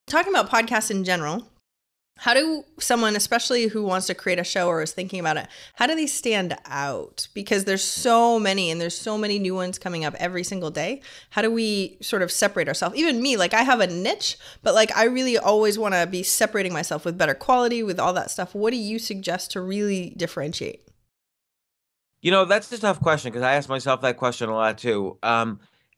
talking about podcasts in general, how do someone, especially who wants to create a show or is thinking about it, how do they stand out? Because there's so many and there's so many new ones coming up every single day. How do we sort of separate ourselves? Even me, like I have a niche, but like I really always want to be separating myself with better quality, with all that stuff. What do you suggest to really differentiate? That's a tough question because I ask myself that question a lot too.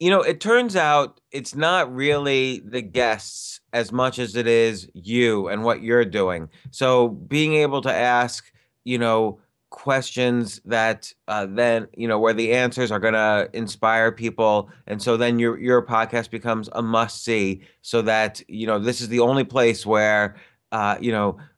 It turns out it's not really the guests as much as it is you and what you're doing. So being able to ask, you know, questions that then, where the answers are going to inspire people. And so then your podcast becomes a must see so that, this is the only place where,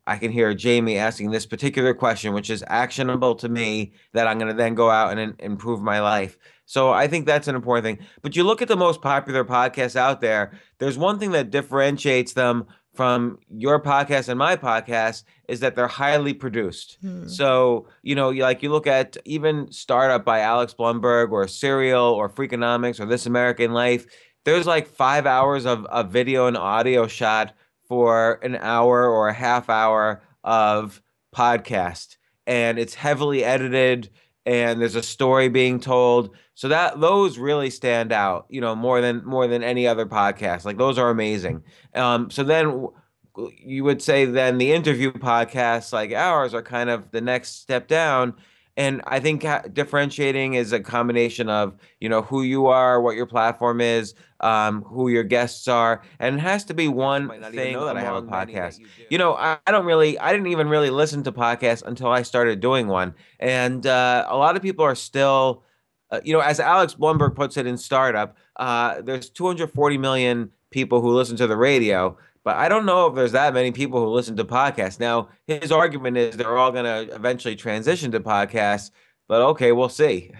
I can hear Jaime asking this particular question, which is actionable to me, that I'm going to then go out and improve my life. So I think that's an important thing. But you look at the most popular podcasts out there, there's one thing that differentiates them from your podcast and my podcast is that they're highly produced. Hmm. So, like you look at even Startup by Alex Blumberg or Serial or Freakonomics or This American Life, there's like 5 hours of video and audio shot for an hour or a half hour of podcast. And it's heavily edited and there's a story being told. So that those really stand out, more than any other podcast. Like those are amazing. So then you would say then the interview podcasts like ours are kind of the next step down. And I think differentiating is a combination of, who you are, what your platform is, who your guests are, and it has to be one might not even thing know that I have a podcast. I didn't even really listen to podcasts until I started doing one, and a lot of people are still, as Alex Blumberg puts it in Startup, there's 240 million people who listen to the radio. But I don't know if there's that many people who listen to podcasts. Now, his argument is they're all going to eventually transition to podcasts, but okay, we'll see.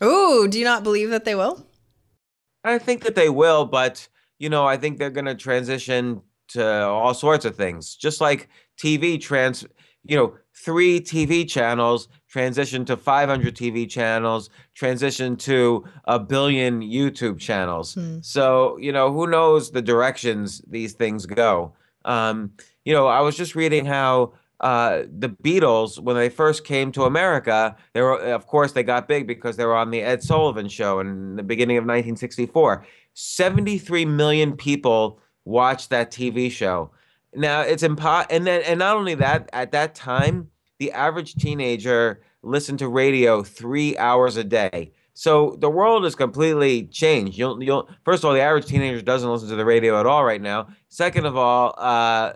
Ooh, do you not believe that they will? I think that they will, but I think they're going to transition to all sorts of things. Just like TV three TV channels transition to 500 TV channels, transition to a billion YouTube channels. Hmm. So, who knows the directions these things go. I was just reading how the Beatles, when they first came to America, of course, they got big because they were on the Ed Sullivan Show in the beginning of 1964. 73 million people watched that TV show. Now it's and not only that, at that time, the average teenager listened to radio 3 hours a day. So the world has completely changed. You'll first of all, the average teenager doesn't listen to the radio at all right now. Second of all,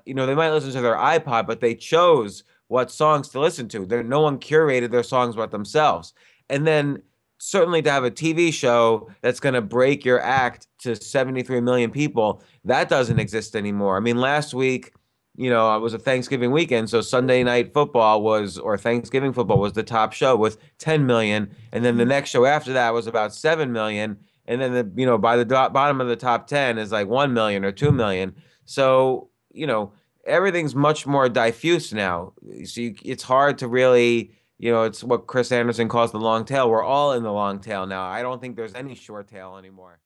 they might listen to their iPod, but they chose what songs to listen to. No one curated their songs but themselves. And then certainly to have a TV show that's going to break your act to 73 million people, that doesn't exist anymore. I mean, last week, it was a Thanksgiving weekend, so Sunday night football or Thanksgiving football was the top show with 10 million, and then the next show after that was about 7 million, and then by the bottom of the top 10 is like 1 million or 2 million. So, everything's much more diffuse now. So it's hard to really, it's what Chris Anderson calls the long tail. We're all in the long tail now. I don't think there's any short tail anymore.